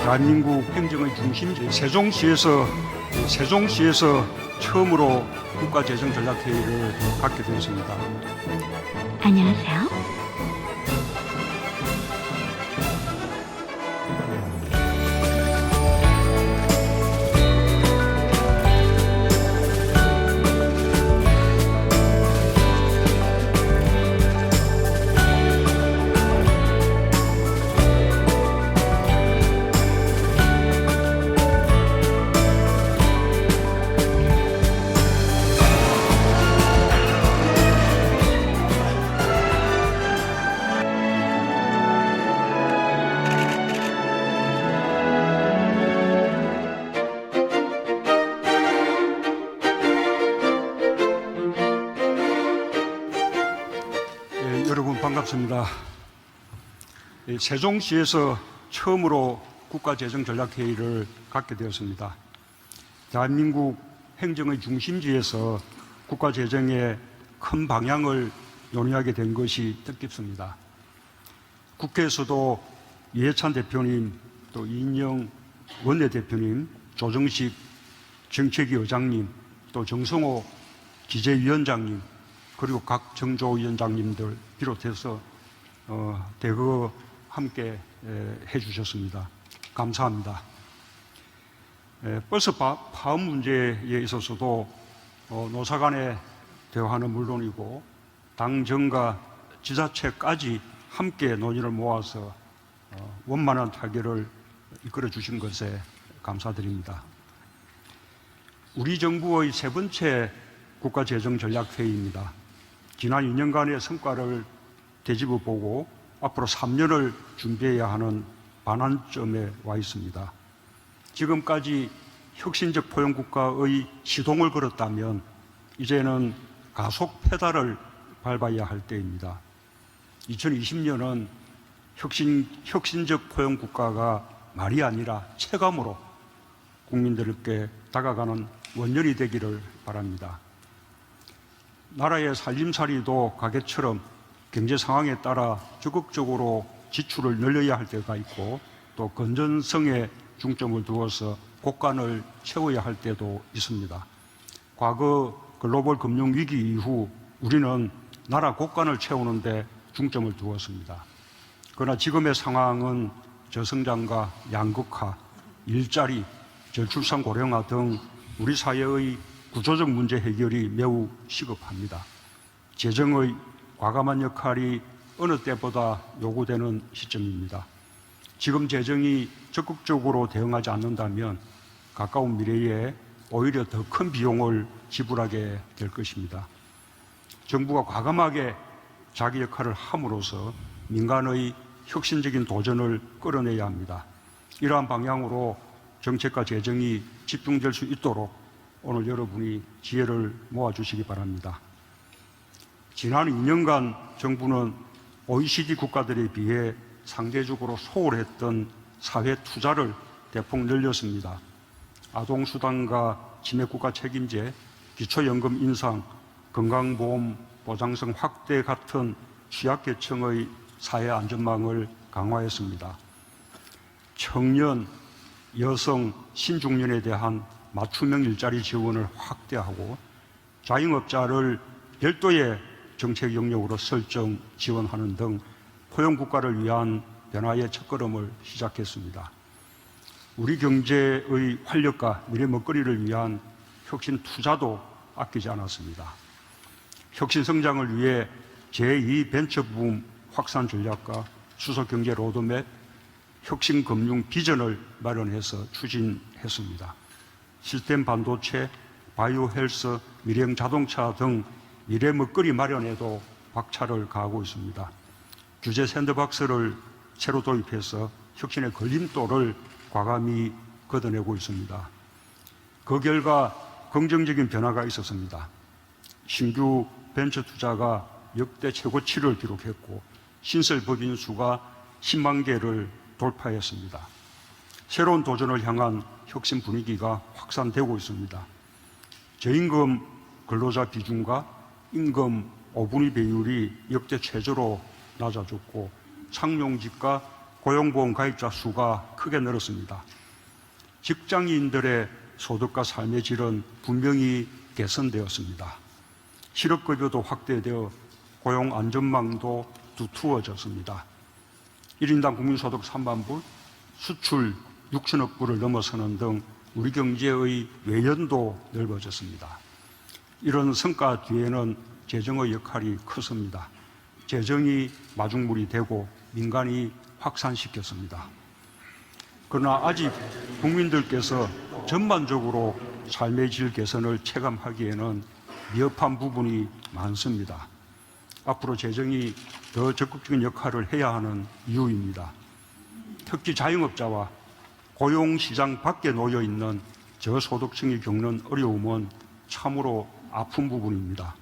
대한민국 행정의 중심지 세종시에서 처음으로 국가재정전략회의를 갖게 되었습니다. 안녕하세요. 여러분 반갑습니다. 세종시에서 처음으로 국가재정전략회의를 갖게 되었습니다. 대한민국 행정의 중심지에서 국가재정의 큰 방향을 논의하게 된 것이 뜻깊습니다. 국회에서도 이해찬 대표님, 또 이인영 원내대표님, 조정식 정책위 의장님, 또 정성호 기재위원장님, 그리고 각 정조위원장님들 비롯해서 대거 함께 해주셨습니다. 감사합니다. 버스 파업 문제에 있어서도 노사 간의 대화는 물론이고 당정과 지자체까지 함께 논의를 모아서 원만한 타결을 이끌어 주신 것에 감사드립니다. 우리 정부의 세 번째 국가재정전략회의입니다. 지난 2년간의 성과를 되짚어 보고 앞으로 3년을 준비해야 하는 반환점에 와 있습니다. 지금까지 혁신적 포용국가의 시동을 걸었다면 이제는 가속 페달을 밟아야 할 때입니다. 2020년은 혁신적 포용국가가 말이 아니라 체감으로 국민들께 다가가는 원년이 되기를 바랍니다. 나라의 살림살이도 가계처럼 경제 상황에 따라 적극적으로 지출을 늘려야 할 때가 있고 또 건전성에 중점을 두어서 곳간을 채워야 할 때도 있습니다. 과거 글로벌 금융위기 이후 우리는 나라 곳간을 채우는 데 중점을 두었습니다. 그러나 지금의 상황은 저성장과 양극화, 일자리, 저출산 고령화 등 우리 사회의 구조적 문제 해결이 매우 시급합니다. 재정의 과감한 역할이 어느 때보다 요구되는 시점입니다. 지금 재정이 적극적으로 대응하지 않는다면 가까운 미래에 오히려 더 큰 비용을 지불하게 될 것입니다. 정부가 과감하게 자기 역할을 함으로써 민간의 혁신적인 도전을 끌어내야 합니다. 이러한 방향으로 정책과 재정이 집중될 수 있도록 오늘 여러분이 지혜를 모아주시기 바랍니다. 지난 2년간 정부는 OECD 국가들에 비해 상대적으로 소홀했던 사회 투자를 대폭 늘렸습니다. 아동수당과 치매국가 책임제, 기초연금 인상, 건강보험 보장성 확대 같은 취약계층의 사회 안전망을 강화했습니다. 청년, 여성, 신중년에 대한 맞춤형 일자리 지원을 확대하고 자영업자를 별도의 정책 영역으로 설정 지원하는 등 포용국가를 위한 변화의 첫걸음을 시작했습니다. 우리 경제의 활력과 미래 먹거리를 위한 혁신 투자도 아끼지 않았습니다. 혁신 성장을 위해 제2 벤처붐 확산 전략과 수소경제 로드맵, 혁신금융 비전을 마련해서 추진했습니다. 시스템 반도체, 바이오 헬스, 미래형 자동차 등 미래 먹거리 마련에도 박차를 가하고 있습니다. 규제 샌드박스를 새로 도입해서 혁신의 걸림돌을 과감히 걷어내고 있습니다. 그 결과 긍정적인 변화가 있었습니다. 신규 벤처 투자가 역대 최고치를 기록했고 신설 법인 수가 10만 개를 돌파했습니다. 새로운 도전을 향한 혁신 분위기가 확산되고 있습니다. 저임금 근로자 비중과 임금 5분위 비율이 역대 최저로 낮아졌고 상용직과 고용보험 가입자 수가 크게 늘었습니다. 직장인들의 소득과 삶의 질은 분명히 개선되었습니다. 실업급여도 확대되어 고용 안전망도 두터워졌습니다. 1인당 국민소득 3만 불, 수출 6천억 불을 넘어서는 등 우리 경제의 외연도 넓어졌습니다. 이런 성과 뒤에는 재정의 역할이 컸습니다. 재정이 마중물이 되고 민간이 확산시켰습니다. 그러나 아직 국민들께서 전반적으로 삶의 질 개선을 체감하기에는 미흡한 부분이 많습니다. 앞으로 재정이 더 적극적인 역할을 해야 하는 이유입니다. 특히 자영업자와 고용시장 밖에 놓여 있는 저소득층이 겪는 어려움은 참으로 아픈 부분입니다.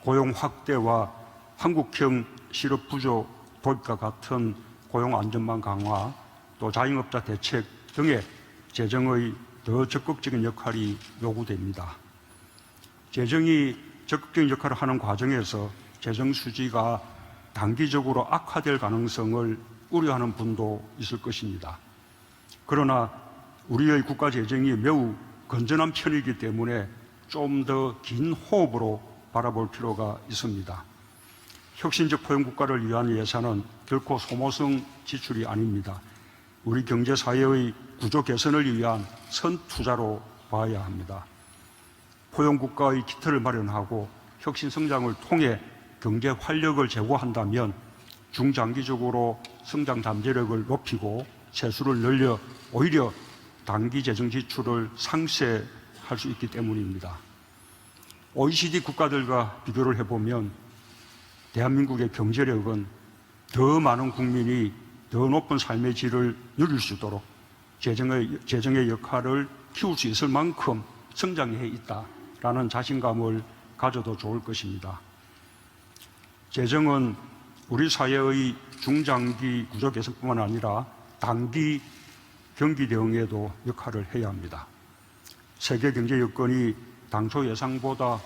고용 확대와 한국형 실업부조 도입과 같은 고용 안전망 강화, 또 자영업자 대책 등의 재정의 더 적극적인 역할이 요구됩니다. 재정이 적극적인 역할을 하는 과정에서 재정 수지가 단기적으로 악화될 가능성을 우려하는 분도 있을 것입니다. 그러나 우리의 국가 재정이 매우 건전한 편이기 때문에 좀 더 긴 호흡으로 바라볼 필요가 있습니다. 혁신적 포용국가를 위한 예산은 결코 소모성 지출이 아닙니다. 우리 경제사회의 구조 개선을 위한 선투자로 봐야 합니다. 포용국가의 기틀을 마련하고 혁신 성장을 통해 경제 활력을 제고한다면 중장기적으로 성장 잠재력을 높이고 세수를 늘려 오히려 단기 재정 지출을 상쇄할 수 있기 때문입니다. OECD 국가들과 비교를 해보면 대한민국의 경제력은 더 많은 국민이 더 높은 삶의 질을 누릴 수 있도록 재정의 역할을 키울 수 있을 만큼 성장해 있다라는 자신감을 가져도 좋을 것입니다. 재정은 우리 사회의 중장기 구조 개선뿐만 아니라 단기 경기 대응에도 역할을 해야 합니다. 세계 경제 여건이 당초 예상보다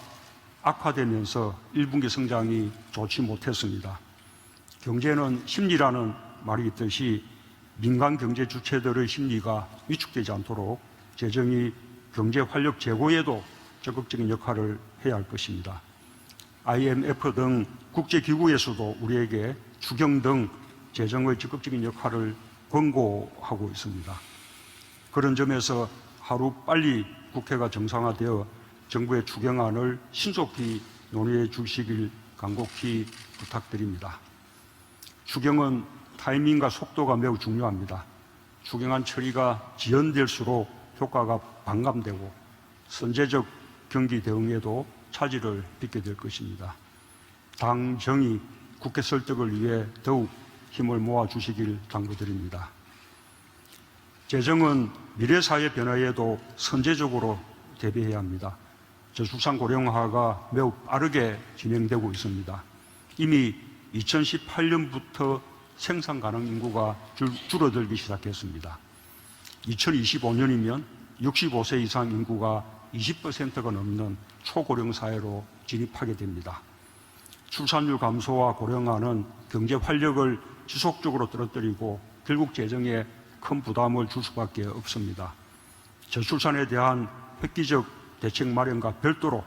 악화되면서 1분기 성장이 좋지 못했습니다. 경제는 심리라는 말이 있듯이 민간 경제 주체들의 심리가 위축되지 않도록 재정이 경제 활력 제고에도 적극적인 역할을 해야 할 것입니다. IMF 등 국제기구에서도 우리에게 추경 등 재정의 적극적인 역할을 권고하고 있습니다. 그런 점에서 하루 빨리 국회가 정상화되어 정부의 추경안을 신속히 논의해 주시길 간곡히 부탁드립니다. 추경은 타이밍과 속도가 매우 중요합니다. 추경안 처리가 지연될수록 효과가 반감되고 선제적 경기 대응에도 차질을 빚게 될 것입니다. 당 정의, 국회 설득을 위해 더욱 힘을 모아주시길 당부드립니다. 재정은 미래사회 변화에도 선제적으로 대비해야 합니다. 저출산 고령화가 매우 빠르게 진행되고 있습니다. 이미 2018년부터 생산 가능 인구가 줄어들기 시작했습니다. 2025년이면 65세 이상 인구가 20%가 넘는 초고령 사회로 진입하게 됩니다. 출산율 감소와 고령화는 경제 활력을 지속적으로 떨어뜨리고 결국 재정에 큰 부담을 줄 수밖에 없습니다. 저출산에 대한 획기적 대책 마련과 별도로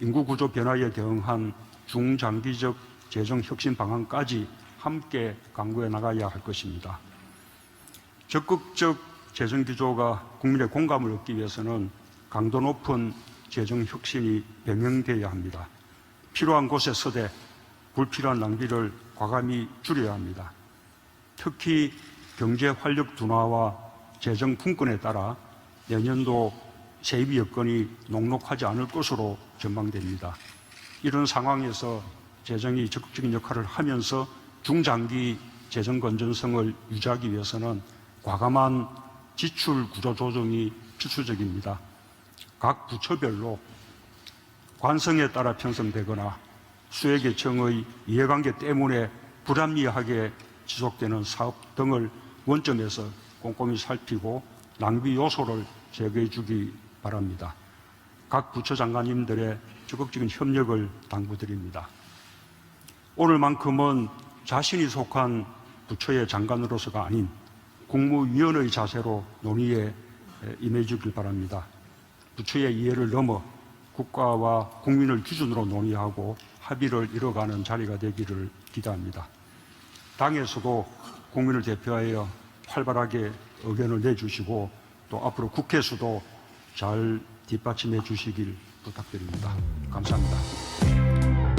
인구 구조 변화에 대응한 중장기적 재정 혁신 방안까지 함께 강구해 나가야 할 것입니다. 적극적 재정 기조가 국민의 공감을 얻기 위해서는 강도 높은 재정 혁신이 병행되어야 합니다. 필요한 곳에 서되 불필요한 낭비를 과감히 줄여야 합니다. 특히 경제 활력 둔화와 재정 품권에 따라 내년도 세입 여건이 녹록하지 않을 것으로 전망됩니다. 이런 상황에서 재정이 적극적인 역할을 하면서 중장기 재정 건전성을 유지하기 위해서는 과감한 지출 구조 조정이 필수적입니다. 각 부처별로 관성에 따라 편성되거나 수혜계층의 이해관계 때문에 불합리하게 지속되는 사업 등을 원점에서 꼼꼼히 살피고 낭비 요소를 제거해 주기 바랍니다. 각 부처 장관님들의 적극적인 협력을 당부드립니다. 오늘만큼은 자신이 속한 부처의 장관으로서가 아닌 국무위원의 자세로 논의에 임해 주길 바랍니다. 부처의 이해를 넘어 국가와 국민을 기준으로 논의하고 합의를 이뤄가는 자리가 되기를 기대합니다. 당에서도 국민을 대표하여 활발하게 의견을 내주시고 또 앞으로 국회에서도 잘 뒷받침해 주시길 부탁드립니다. 감사합니다.